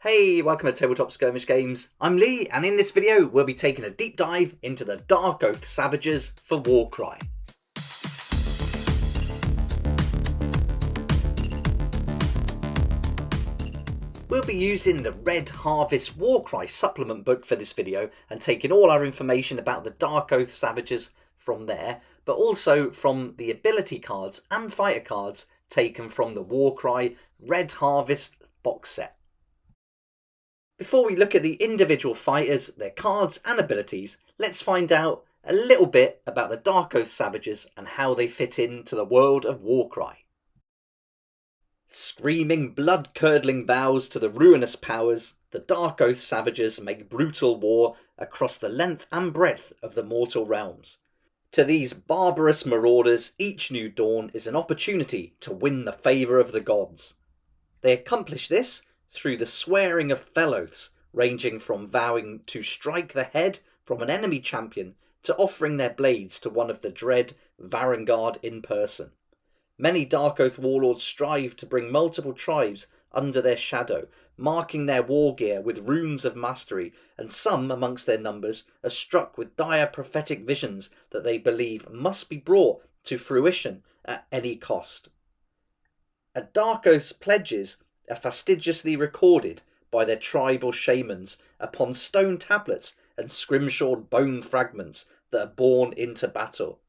Hey, welcome to Tabletop Skirmish Games. I'm Lee, and in this video we'll be taking a deep dive into the DARKOATH Savages for Warcry. We'll be using the Red Harvest Warcry supplement book for this video and taking all our information about the DARKOATH Savages from there, but also from the ability cards and fighter cards taken from the Warcry Red Harvest box set. Before we look at the individual fighters, their cards and abilities, let's find out a little bit about the DARKOATH Savages and how they fit into the world of Warcry. Screaming blood-curdling vows to the ruinous powers, the DARKOATH Savages make brutal war across the length and breadth of the mortal realms. To these barbarous marauders, each new dawn is an opportunity to win the favour of the gods. They accomplish this through the swearing of fell oaths, ranging from vowing to strike the head from an enemy champion to offering their blades to one of the dread Varangard in person. Many DARKOATH warlords strive to bring multiple tribes under their shadow, marking their war gear with runes of mastery, and some amongst their numbers are struck with dire prophetic visions that they believe must be brought to fruition at any cost. A DARKOATH's pledges are fastidiously recorded by their tribal shamans upon stone tablets and scrimshawed bone fragments that are borne into battle.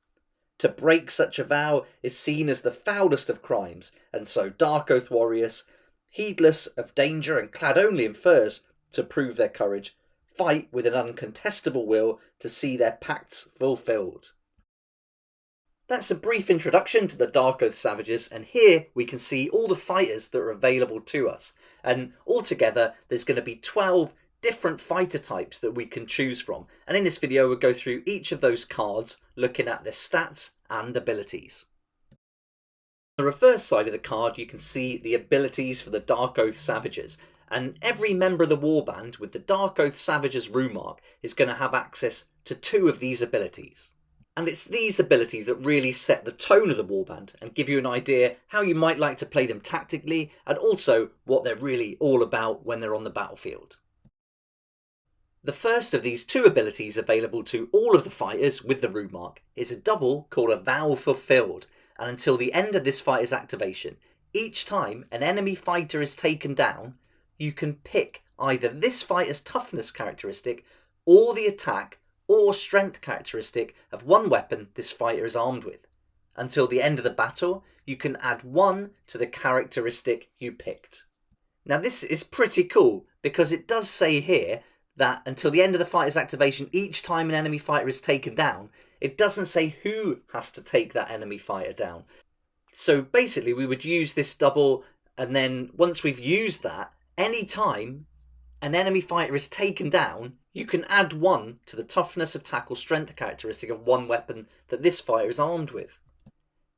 To break such a vow is seen as the foulest of crimes, and so DARKOATH warriors, heedless of danger and clad only in furs to prove their courage, fight with an uncontestable will to see their pacts fulfilled. That's a brief introduction to the DARKOATH Savages, and here we can see all the fighters that are available to us. And altogether there's going to be 12 different fighter types that we can choose from. And in this video we'll go through each of those cards, looking at their stats and abilities. On the reverse side of the card you can see the abilities for the DARKOATH Savages. And every member of the Warband with the DARKOATH Savages rune mark is going to have access to 2 of these abilities. And it's these abilities that really set the tone of the Warband and give you an idea how you might like to play them tactically, and also what they're really all about when they're on the battlefield. The first of these 2 abilities available to all of the fighters with the rune mark is a double called a Vow Fulfilled, and until the end of this fighter's activation, each time an enemy fighter is taken down, you can pick either this fighter's toughness characteristic or the attack or strength characteristic of one weapon this fighter is armed with. Until the end of the battle, you can add 1 to the characteristic you picked. Now this is pretty cool because it does say here that until the end of the fighter's activation, each time an enemy fighter is taken down, it doesn't say who has to take that enemy fighter down. So basically we would use this double, and then once we've used that, any time an enemy fighter is taken down, you can add 1 to the toughness, attack or strength characteristic of one weapon that this fighter is armed with.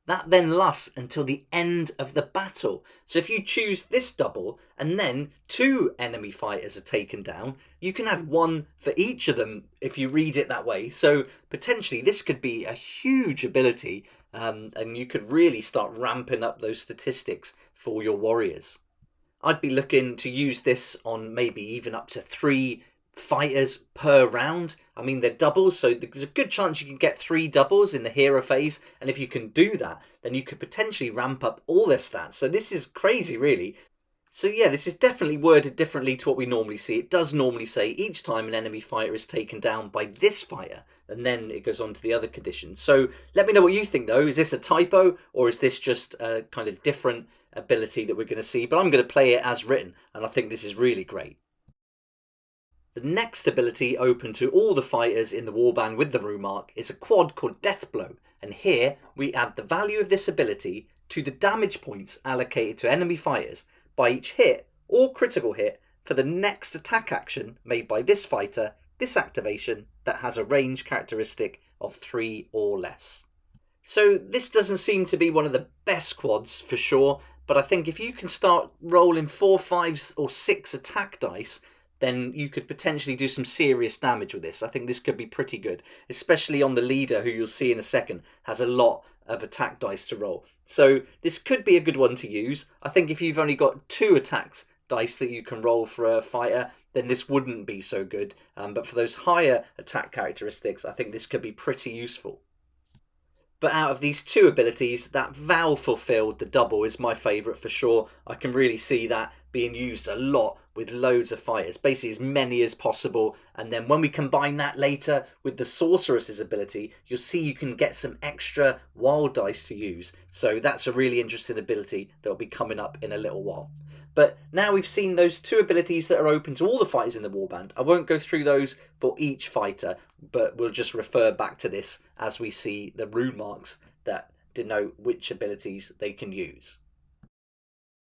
That then lasts until the end of the battle. So if you choose this double and then 2 enemy fighters are taken down, you can add 1 for each of them if you read it that way. So potentially this could be a huge ability, and you could really start ramping up those statistics for your warriors. I'd be looking to use this on maybe even up to 3 fighters per round. I mean, they're doubles, so there's a good chance you can get 3 doubles in the hero phase, and if you can do that, then you could potentially ramp up all their stats. So this is crazy, really. So yeah, this is definitely worded differently to what we normally see. It does normally say each time an enemy fighter is taken down by this fighter, and then it goes on to the other conditions. So let me know what you think though. Is this a typo, or is this just a kind of different ability that we're going to see? But I'm going to play it as written, and I think this is really great. The next ability open to all the fighters in the Warband with the rune mark is a quad called Deathblow, and here we add the value of this ability to the damage points allocated to enemy fighters by each hit or critical hit for the next attack action made by this fighter, this activation that has a range characteristic of 3 or less. So this doesn't seem to be one of the best quads for sure, but I think if you can start rolling 4, 5 or 6 attack dice, then you could potentially do some serious damage with this. I think this could be pretty good, especially on the leader, who you'll see in a second has a lot of attack dice to roll. So this could be a good one to use. I think if you've only got 2 attacks dice that you can roll for a fighter, then this wouldn't be so good. But for those higher attack characteristics, I think this could be pretty useful. But out of these two abilities, that Vow Fulfilled, the double, is my favourite for sure. I can really see that being used a lot with loads of fighters, basically as many as possible. And then when we combine that later with the Sorceress's ability, you'll see you can get some extra wild dice to use. So that's a really interesting ability that will be coming up in a little while. But now we've seen those two abilities that are open to all the fighters in the Warband. I won't go through those for each fighter, but we'll just refer back to this as we see the rune marks that denote which abilities they can use.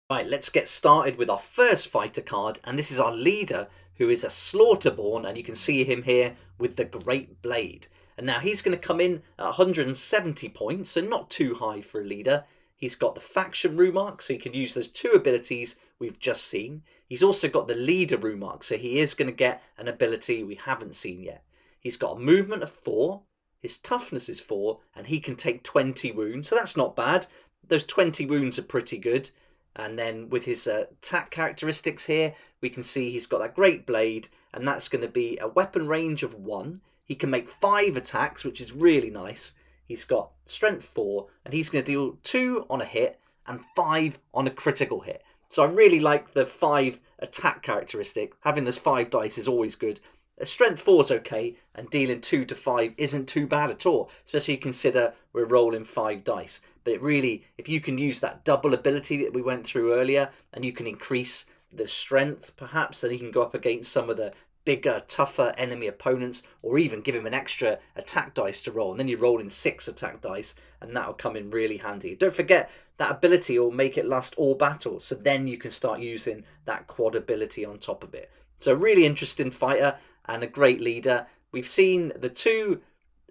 Right, let's get started with our first fighter card, and this is our leader, who is a Slaughterborn, and you can see him here with the Great Blade. And now he's going to come in at 170 points, so not too high for a leader. He's got the faction rune mark, so he can use those two abilities we've just seen. He's also got the leader rune mark, so he is going to get an ability we haven't seen yet. He's got a movement of 4, his toughness is 4, and he can take 20 wounds, so that's not bad. Those 20 wounds are pretty good. And then with his attack characteristics here, we can see he's got that Great Blade, and that's going to be a weapon range of 1. He can make 5 attacks, which is really nice. He's got strength 4, and he's going to deal 2 on a hit and 5 on a critical hit. So I really like the 5 attack characteristic. Having those 5 dice is always good. Strength 4 is okay, and dealing 2 to 5 isn't too bad at all, especially consider we're rolling 5 dice. But it really, if you can use that double ability that we went through earlier, and you can increase the strength perhaps, and he can go up against some of the bigger, tougher enemy opponents, or even give him an extra attack dice to roll, and then you roll in 6 attack dice, and that'll come in really handy. Don't forget, that ability will make it last all battles, so then you can start using that quad ability on top of it. So a really interesting fighter, and a great leader. We've seen the 2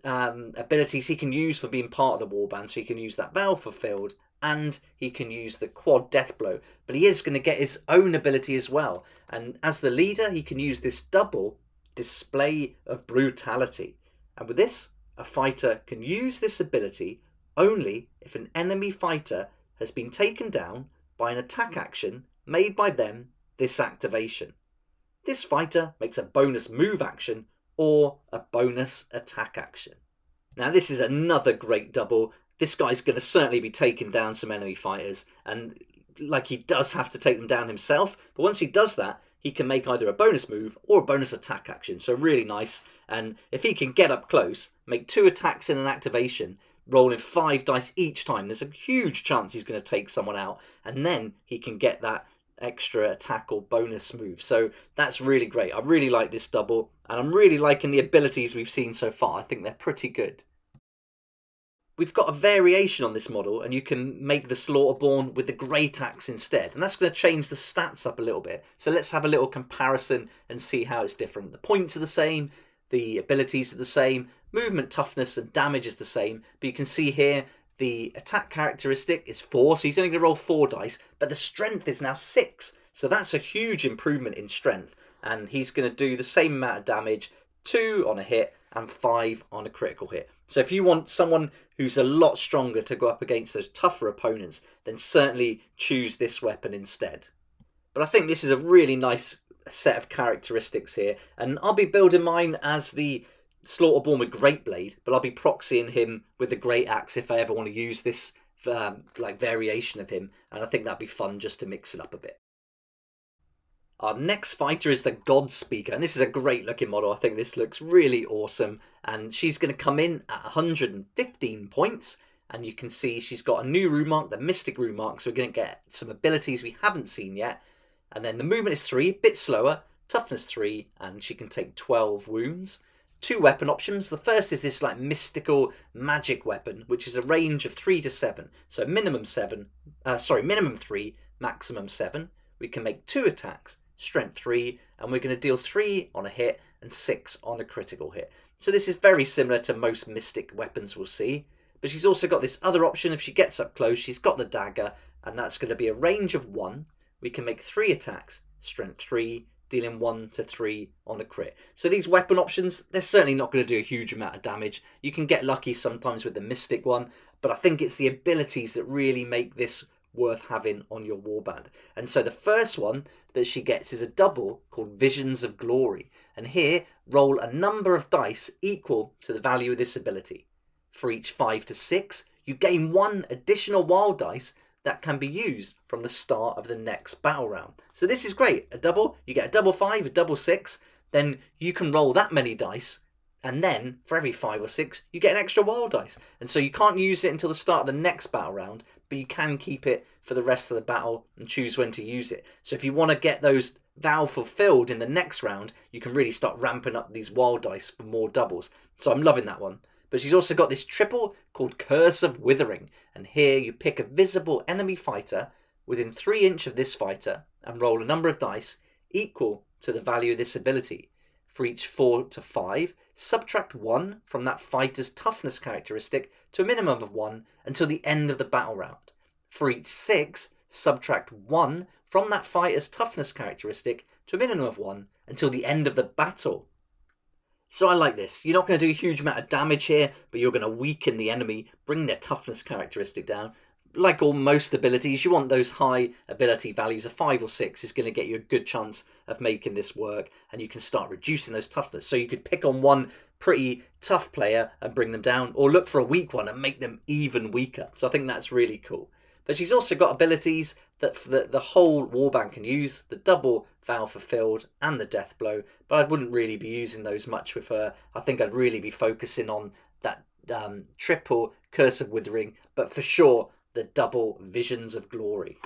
abilities he can use for being part of the Warband, so he can use that Vow Fulfilled, and he can use the quad death blow, but he is going to get his own ability as well. And as the leader, he can use this double display of brutality, and with this, a fighter can use this ability only if an enemy fighter has been taken down by an attack action made by them this activation. This fighter makes a bonus move action or a bonus attack action. Now this is another great double. This guy's going to certainly be taking down some enemy fighters, and like he does have to take them down himself, but once he does that, he can make either a bonus move or a bonus attack action, so really nice. And if he can get up close, make 2 attacks in an activation, rolling 5 dice each time, there's a huge chance he's going to take someone out, and then he can get that extra attack or bonus move. So that's really great. I really like this double, and I'm really liking the abilities we've seen so far. I think they're pretty good. We've got a variation on this model, and you can make the Slaughterborn with the Great Axe instead, and that's going to change the stats up a little bit. So let's have a little comparison and see how it's different. The points are the same, the abilities are the same, movement, toughness and damage is the same, but you can see here the attack characteristic is 4, so he's only going to roll 4 dice, but the strength is now 6. So that's a huge improvement in strength, and he's going to do the same amount of damage, 2 on a hit and 5 on a critical hit. So if you want someone who's a lot stronger to go up against those tougher opponents, then certainly choose this weapon instead. But I think this is a really nice set of characteristics here, and I'll be building mine as the Slaughterborn with Great Blade, but I'll be proxying him with the Great Axe if I ever want to use this like variation of him, and I think that'd be fun just to mix it up a bit. Our next fighter is the Godspeaker, and this is a great looking model. I think this looks really awesome, and she's going to come in at 115 points, and you can see she's got a new rune mark, the Mystic rune mark, so we're going to get some abilities we haven't seen yet. And then the movement is 3, a bit slower, toughness 3, and she can take 12 wounds. 2 weapon options. The first is this like mystical magic weapon, which is a range of 3 to 7. So minimum 3, maximum 7. We can make 2 attacks, strength 3, and we're going to deal 3 on a hit and 6 on a critical hit. So this is very similar to most mystic weapons we'll see. But she's also got this other option. If she gets up close, she's got the dagger, and that's going to be a range of 1. We can make 3 attacks, strength 3, dealing 1 to 3 on a crit. So these weapon options, they're certainly not going to do a huge amount of damage. You can get lucky sometimes with the Mystic one, but I think it's the abilities that really make this worth having on your warband. And so the first one that she gets is a double called Visions of Glory. And here, roll a number of dice equal to the value of this ability. For each 5 to 6, you gain 1 additional wild dice that can be used from the start of the next battle round. So this is great. A double, you get a double 5, a double 6, then you can roll that many dice, and then for every 5 or 6, you get an extra wild dice. And so you can't use it until the start of the next battle round, but you can keep it for the rest of the battle and choose when to use it. So if you want to get those vow fulfilled in the next round, you can really start ramping up these wild dice for more doubles. So I'm loving that one. But she's also got this triple called Curse of Withering. And here you pick a visible enemy fighter within 3 inches of this fighter and roll a number of dice equal to the value of this ability. For each 4 to 5, subtract 1 from that fighter's toughness characteristic to a minimum of 1 until the end of the battle round. For each 6, subtract 1 from that fighter's toughness characteristic to a minimum of 1 until the end of the battle. So I like this. You're not going to do a huge amount of damage here, but you're going to weaken the enemy, bring their toughness characteristic down. Like all most abilities, you want those high ability values. A 5 or 6 is going to get you a good chance of making this work, and you can start reducing those toughness. So you could pick on one pretty tough player and bring them down, or look for a weak one and make them even weaker. So I think that's really cool. But she's also got abilities that the whole warband can use, the double vow fulfilled and the death blow, but I wouldn't really be using those much with her. I think I'd really be focusing on that triple Curse of Withering, but for sure the double Visions of Glory.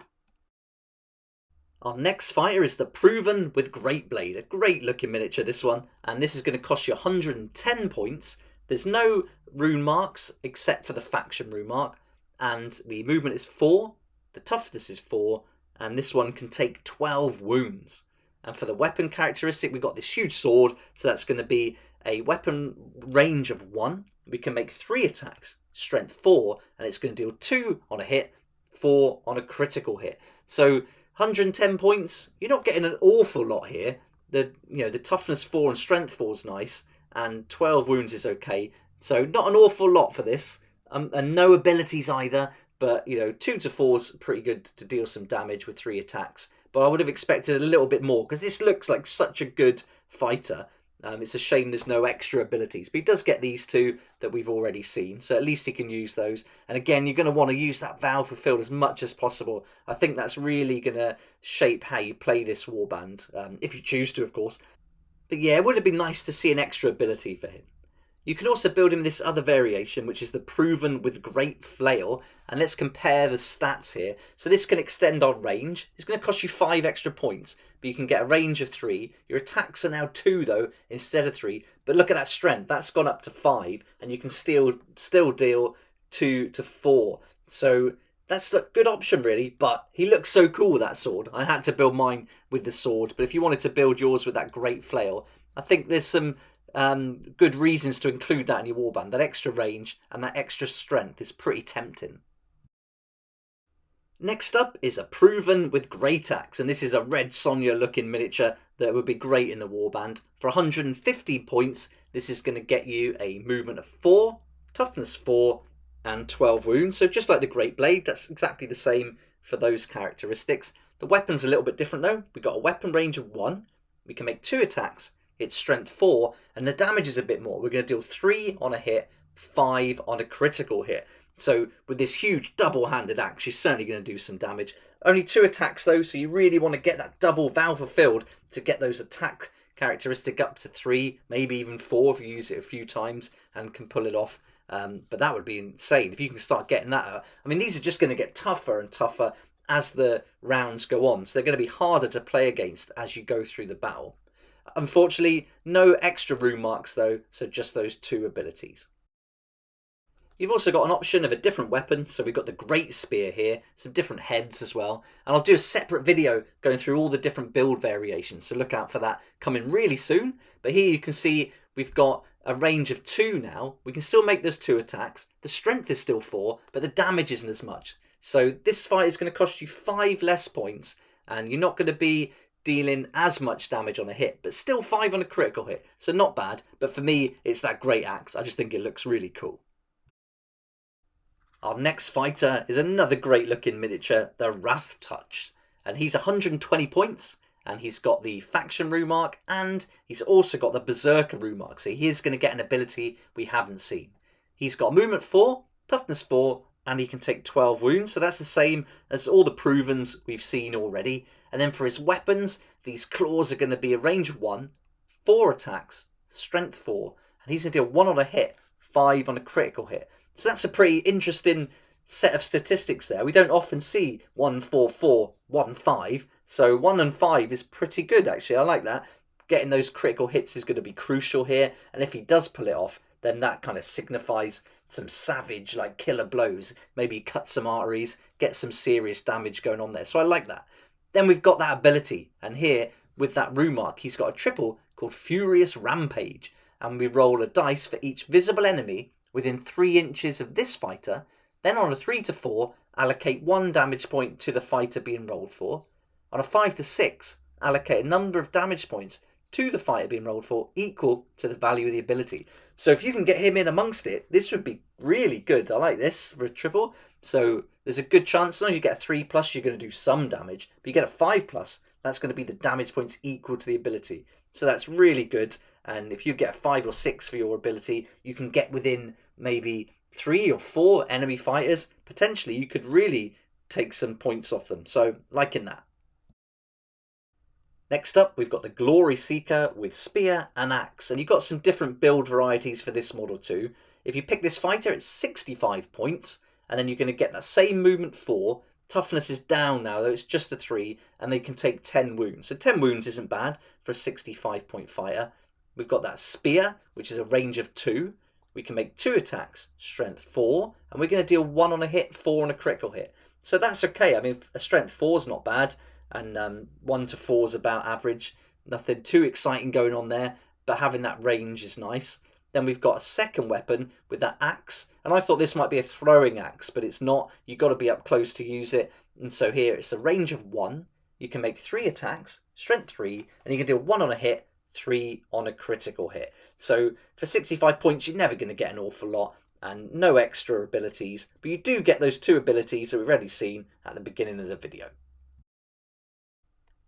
Our next fighter is the Proven with Great Blade, a great looking miniature this one, and this is going to cost you 110 points. There's no rune marks except for the faction rune mark, and the movement is 4, the toughness is 4, and this one can take 12 wounds. And for the weapon characteristic, we've got this huge sword, so that's going to be a weapon range of 1. We can make 3 attacks, strength 4, and it's going to deal 2 on a hit, 4 on a critical hit. So 110 points, you're not getting an awful lot here. The toughness 4 and strength 4 is nice, and 12 wounds is okay. So not an awful lot for this. And no abilities either, but 2 to 4 is pretty good to deal some damage with 3 attacks. But I would have expected a little bit more, because this looks like such a good fighter. It's a shame there's no extra abilities, but he does get these 2 that we've already seen, so at least he can use those. And again, you're going to want to use that vow fulfilled as much as possible. I think that's really going to shape how you play this warband, if you choose to, of course. But yeah, it would have been nice to see an extra ability for him. You can also build him this other variation, which is the Proven with Great Flail. And let's compare the stats here. So this can extend our range. It's going to cost you 5 extra points, but you can get a range of 3. Your attacks are now 2 though, instead of 3. But look at that strength. That's gone up to 5, and you can still deal 2 to 4. So that's a good option really, but he looks so cool with that sword. I had to build mine with the sword, but if you wanted to build yours with that Great Flail, I think there's some good reasons to include that in your warband. That extra range and that extra strength is pretty tempting. Next up is a Proven with Great Axe, and this is a Red Sonja looking miniature that would be great in the warband. For 150 points, this is going to get you a movement of 4, toughness 4, and 12 wounds. So just like the Great Blade, that's exactly the same for those characteristics. The weapon's a little bit different though. We've got a weapon range of 1. We can make 2 attacks. It's strength 4, and the damage is a bit more. We're going to deal 3 on a hit, 5 on a critical hit. So with this huge double-handed axe, she's certainly going to do some damage. Only 2 attacks though, so you really want to get that double vow fulfilled to get those attack characteristic up to 3, maybe even 4 if you use it a few times and can pull it off. But that would be insane if you can start getting that out. I mean, these are just going to get tougher and tougher as the rounds go on, so they're going to be harder to play against as you go through the battle. Unfortunately, no extra rune marks though, so just those 2 abilities. You've also got an option of a different weapon, so we've got the Great Spear here, some different heads as well, and I'll do a separate video going through all the different build variations, so look out for that coming really soon. But here you can see we've got a range of 2 now. We can still make those 2 attacks, the strength is still 4, but the damage isn't as much. So this fight is going to cost you 5 less points, and you're not going to be dealing as much damage on a hit, but still 5 on a critical hit, so not bad. But for me, it's that Great Axe. I just think it looks really cool. Our next fighter is another great looking miniature, the Rathtouch. And he's 120 points, and he's got the faction rune mark, and he's also got the berserker rune mark. So he is going to get an ability we haven't seen. He's got movement 4, toughness 4, and he can take 12 wounds. So that's the same as all the provens we've seen already. And then for his weapons, these claws are going to be a range 1, 4 attacks, strength 4, and he's going to deal 1 on a hit, 5 on a critical hit. So that's a pretty interesting set of statistics there. We don't often see 1, 4, 4, 1, 5. So 1 and 5 is pretty good, actually. I like that. Getting those critical hits is going to be crucial here. And if he does pull it off, then that kind of signifies some savage, like, killer blows. Maybe cut some arteries, get some serious damage going on there. So I like that. Then we've got that ability. And here, with that rune mark, he's got a triple called Furious Rampage. And we roll a dice for each visible enemy within 3 inches of this fighter. Then on a 3 to 4, allocate 1 damage point to the fighter being rolled for. On a 5 to 6, allocate a number of damage points to the fighter being rolled for equal to the value of the ability. So if you can get him in amongst it, this would be really good. I like this for a triple. So there's a good chance, as long as you get a 3+, you're going to do some damage. But you get a 5+, that's going to be the damage points equal to the ability. So that's really good. And if you get a 5 or 6 for your ability, you can get within maybe 3 or 4 enemy fighters. Potentially, you could really take some points off them. So, liking that. Next up, we've got the Glory Seeker with Spear and Axe. And you've got some different build varieties for this model too. If you pick this fighter, it's 65 points. And then you're going to get that same movement 4. Toughness is down now, though. It's just a 3. And they can take 10 wounds. So 10 wounds isn't bad for a 65-point fighter. We've got that Spear, which is a range of 2. We can make 2 attacks, strength 4, and we're going to deal 1 on a hit, 4 on a critical hit. So that's okay. I mean, a strength 4 is not bad, and 1 to 4 is about average. Nothing too exciting going on there, but having that range is nice. Then we've got a second weapon with that axe, and I thought this might be a throwing axe, but it's not. You've got to be up close to use it, and so here it's a range of 1. You can make 3 attacks, strength 3, and you can deal 1 on a hit, 3 on a critical hit. So for 65 points, you're never going to get an awful lot, and no extra abilities, but you do get those 2 abilities that we've already seen at the beginning of the video.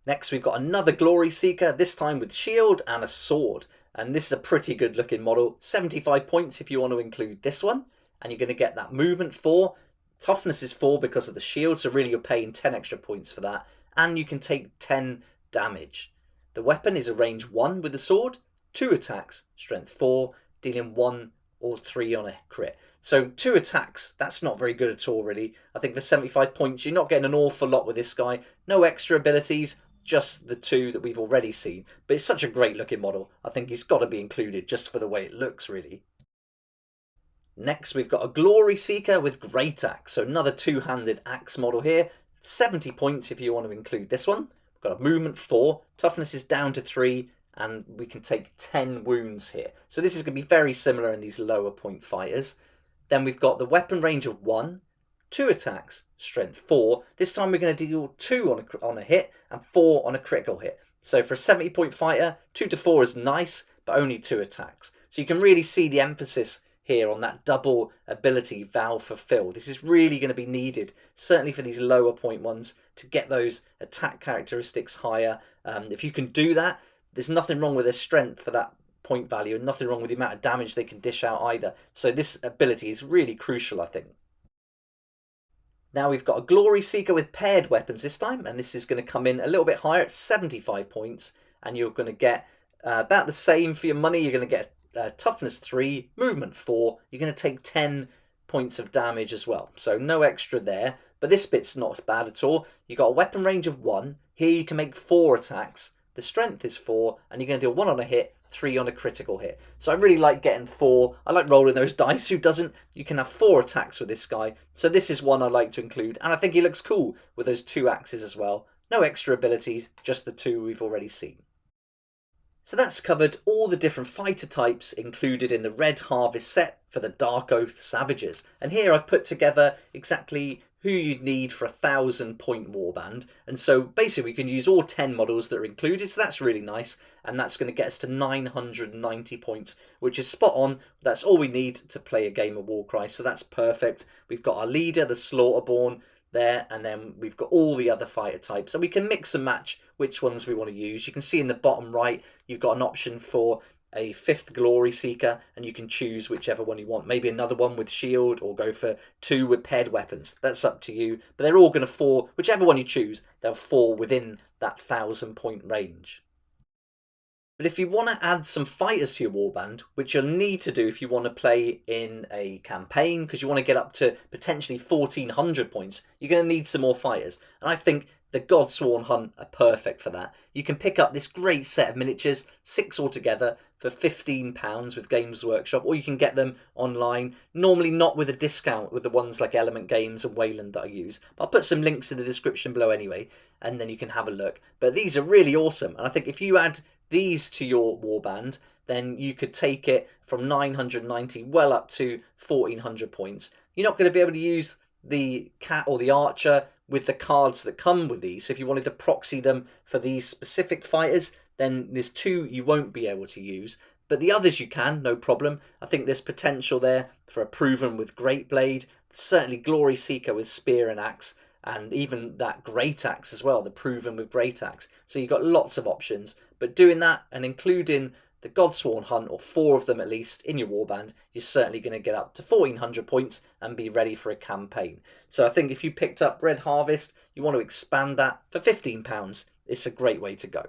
Next, we've got another Glory Seeker, this time with shield and a sword. And this is a pretty good looking model. 75 points if you want to include this one. And you're going to get that movement 4. Toughness is 4 because of the shield, so really you're paying 10 extra points for that. And you can take 10 damage. The weapon is a range 1 with the sword. 2 attacks, strength 4, dealing 1 or 3 on a crit. So 2 attacks, that's not very good at all really. I think for 75 points, you're not getting an awful lot with this guy. No extra abilities, just the 2 that we've already seen. But it's such a great looking model. I think he's got to be included just for the way it looks really. Next, we've got a Glory Seeker with Great Axe. So another 2-handed axe model here. 70 points if you want to include this one. We've got a movement 4. Toughness is down to 3. And we can take 10 wounds here. So this is going to be very similar in these lower point fighters. Then we've got the weapon range of 1. 2 attacks, strength 4. This time we're going to deal 2 on a hit and 4 on a critical hit. So for a 70-point fighter, 2 to 4 is nice, but only 2 attacks. So you can really see the emphasis here on that double ability Vow Fulfill. This is really going to be needed, certainly for these lower point ones, to get those attack characteristics higher. If you can do that, there's nothing wrong with their strength for that point value, and nothing wrong with the amount of damage they can dish out either. So this ability is really crucial, I think. Now we've got a Glory Seeker with paired weapons this time, and this is going to come in a little bit higher at 75 points, and you're going to get about the same for your money. You're going to get toughness 3, movement 4. You're going to take 10 points of damage as well, so no extra there. But this bit's not bad at all. You've got a weapon range of 1. Here you can make 4 attacks. The strength is 4, and you're going to deal 1 on a hit, 3 on a critical hit. So I really like getting 4. I like rolling those dice. Who doesn't? You can have 4 attacks with this guy. So this is one I like to include. And I think he looks cool with those 2 axes as well. No extra abilities, just the 2 we've already seen. So that's covered all the different fighter types included in the Red Harvest set for the DARKOATH Savages. And here I've put together exactly who you'd need for a 1,000-point warband. And so basically we can use all 10 models that are included, so that's really nice. And that's going to get us to 990 points, which is spot on. That's all we need to play a game of Warcry, so that's perfect. We've got our leader, the Slaughterborn, there, and then we've got all the other fighter types, and we can mix and match which ones we want to use. You can see in the bottom right you've got an option for a 5th Glory Seeker, and you can choose whichever one you want. Maybe another one with shield, or go for 2 with paired weapons. That's up to you, but they're all going to fall, whichever one you choose, they'll fall within that 1,000-point range. But if you want to add some fighters to your warband, which you'll need to do if you want to play in a campaign, because you want to get up to potentially 1,400 points, you're going to need some more fighters. And I think the Godsworn Hunt are perfect for that. You can pick up this great set of miniatures, 6 altogether, for £15 with Games Workshop, or you can get them online, normally not with a discount with the ones like Element Games and Wayland that I use. But I'll put some links in the description below anyway, and then you can have a look. But these are really awesome, and I think if you add these to your warband, then you could take it from 990 well up to 1,400 points. You're not going to be able to use the cat or the archer with the cards that come with these. So if you wanted to proxy them for these specific fighters, then there's 2 you won't be able to use. But the others you can, no problem. I think there's potential there for a Proven with Great Blade, certainly Glory Seeker with Spear and Axe, and even that Great Axe as well, the Proven with Great Axe. So you've got lots of options. But doing that and including the Godsworn Hunt, or 4 of them at least, in your warband, you're certainly going to get up to 1,400 points and be ready for a campaign. So I think if you picked up Red Harvest, you want to expand that for £15, it's a great way to go.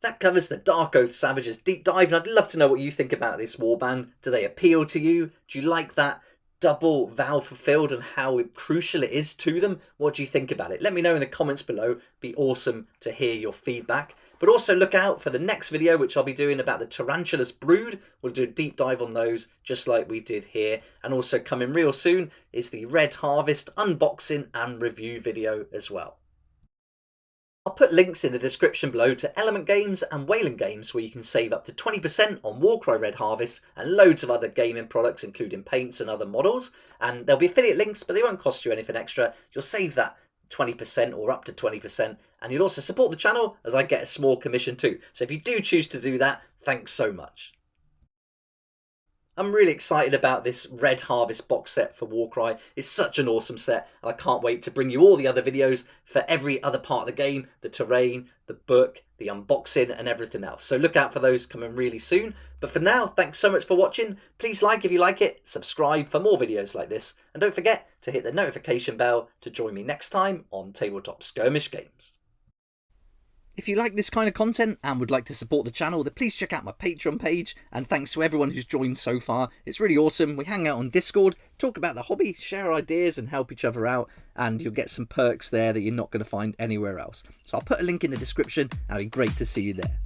That covers the DARKOATH Savages deep dive, and I'd love to know what you think about this warband. Do they appeal to you? Do you like that double vow fulfilled and how crucial it is to them? What do you think about it? Let me know in the comments below. Be awesome to hear your feedback. But also look out for the next video, which I'll be doing about the Tarantulas Brood. We'll do a deep dive on those, just like we did here. And also coming real soon is the Red Harvest unboxing and review video as well. I'll put links in the description below to Element Games and Wayland Games, where you can save up to 20% on Warcry Red Harvest and loads of other gaming products, including paints and other models. And there'll be affiliate links, but they won't cost you anything extra. You'll save that 20% or up to 20%, and you'll also support the channel as I get a small commission too. So if you do choose to do that, thanks so much. I'm really excited about this Red Harvest box set for Warcry. It's such an awesome set, and I can't wait to bring you all the other videos for every other part of the game, the terrain, the book, the unboxing, and everything else. So look out for those coming really soon. But for now, thanks so much for watching. Please like if you like it, subscribe for more videos like this, and don't forget to hit the notification bell to join me next time on Tabletop Skirmish Games. If you like this kind of content and would like to support the channel, then please check out my Patreon page, and thanks to everyone who's joined so far. It's really awesome. We hang out on Discord, talk about the hobby, share ideas and help each other out, and you'll get some perks there that you're not going to find anywhere else. So I'll put a link in the description, and it'd be great to see you there.